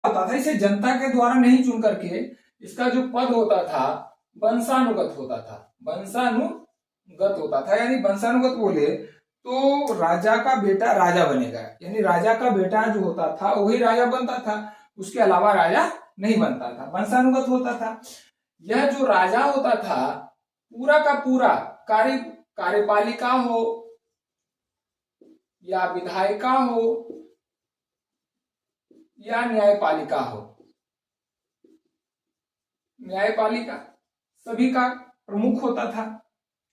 होता था, इसे जनता के द्वारा नहीं चुन करके इसका जो पद होता था वंशानुगत होता था। वंशानुगत होता था, यानी वंशानुगत बोले तो राजा का बेटा राजा बनेगा, यानी राजा का बेटा जो होता था वही राजा बनता था, उसके अलावा राजा नहीं बनता था, वंशानुगत होता था। यह जो राजा होता था पूरा का पूरा कार्यपालिका हो या विधायिका हो या न्यायपालिका हो, न्यायपालिका सभी का प्रमुख होता था।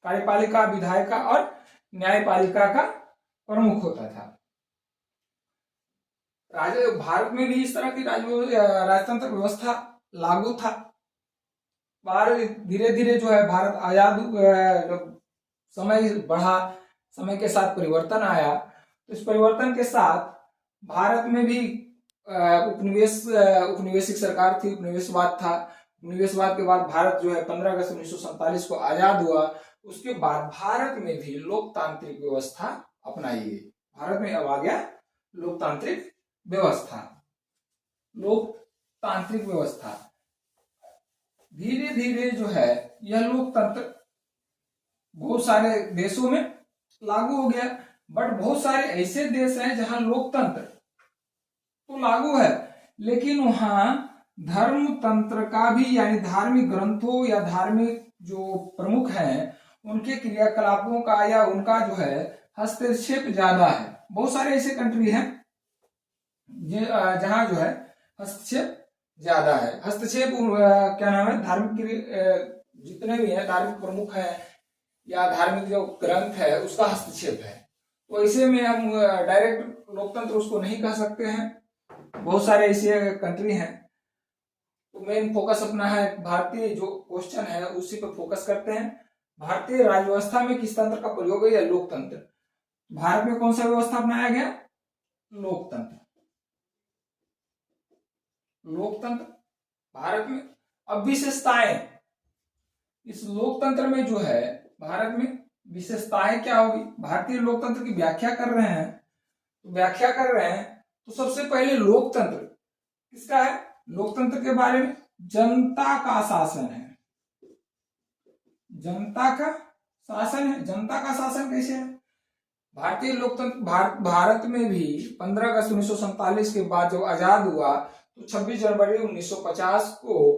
कार्यपालिका, विधायिका और न्यायपालिका का प्रमुख होता था। भारत में भी इस तरह की राजतंत्र व्यवस्था लागू था। धीरे धीरे जो है भारत आजाद, समय बढ़ा, समय के साथ परिवर्तन आया, तो इस परिवर्तन के साथ भारत में भी उपनिवेशिक सरकार थी, उपनिवेशवाद था। उपनिवेशवाद के बाद भारत जो है 15 अगस्त 1947 को आजाद हुआ। उसके बाद भारत में भी लोकतांत्रिक व्यवस्था अपनाई गई। भारत में अब आ गया लोकतांत्रिक व्यवस्था। लोकतांत्रिक व्यवस्था धीरे धीरे जो है यह लोकतंत्र बहुत सारे देशों में लागू हो गया, बट बहुत सारे ऐसे देश हैं जहां लोकतंत्र तो लागू है, लेकिन वहां धर्म तंत्र का भी, यानी धार्मिक ग्रंथों या धार्मिक जो प्रमुख हैं उनके क्रियाकलापों का या उनका जो है हस्तक्षेप ज्यादा है। बहुत सारे ऐसे कंट्री हैं जहां जो है हस्तक्षेप ज्यादा है। हस्तक्षेप क्या नाम है, धार्मिक जितने भी हैं धार्मिक प्रमुख हैं या धार्मिक जो ग्रंथ है उसका हस्तक्षेप है, तो ऐसे में हम डायरेक्ट लोकतंत्र उसको नहीं कह सकते हैं। बहुत सारे ऐसे कंट्री हैं। तो मेन फोकस अपना है भारतीय जो क्वेश्चन है उसी पर फोकस करते हैं। भारतीय राज्य व्यवस्था में किस तंत्र का प्रयोग है, या लोकतंत्र। भारत में कौन सा व्यवस्था अपनाया गया, लोकतंत्र। लोकतंत्र भारत में। अब विशेषताएं, इस लोकतंत्र में जो है भारत में विशेषताएं क्या होगी, भारतीय लोकतंत्र की व्याख्या कर रहे हैं तो सबसे पहले लोकतंत्र किसका है, लोकतंत्र के बारे में जनता का शासन है। जनता का शासन है। जनता का शासन कैसे है, भारतीय लोकतंत्र भारत में भी 15 अगस्त 1947 के बाद जब आजाद हुआ तो 26 जनवरी 1950 को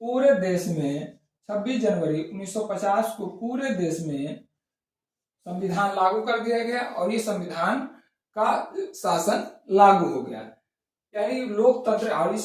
पूरे देश में 26 जनवरी 1950 को पूरे देश में संविधान लागू कर दिया गया और ये संविधान का शासन लागू हो गया, यानी लोकतंत्र। और इस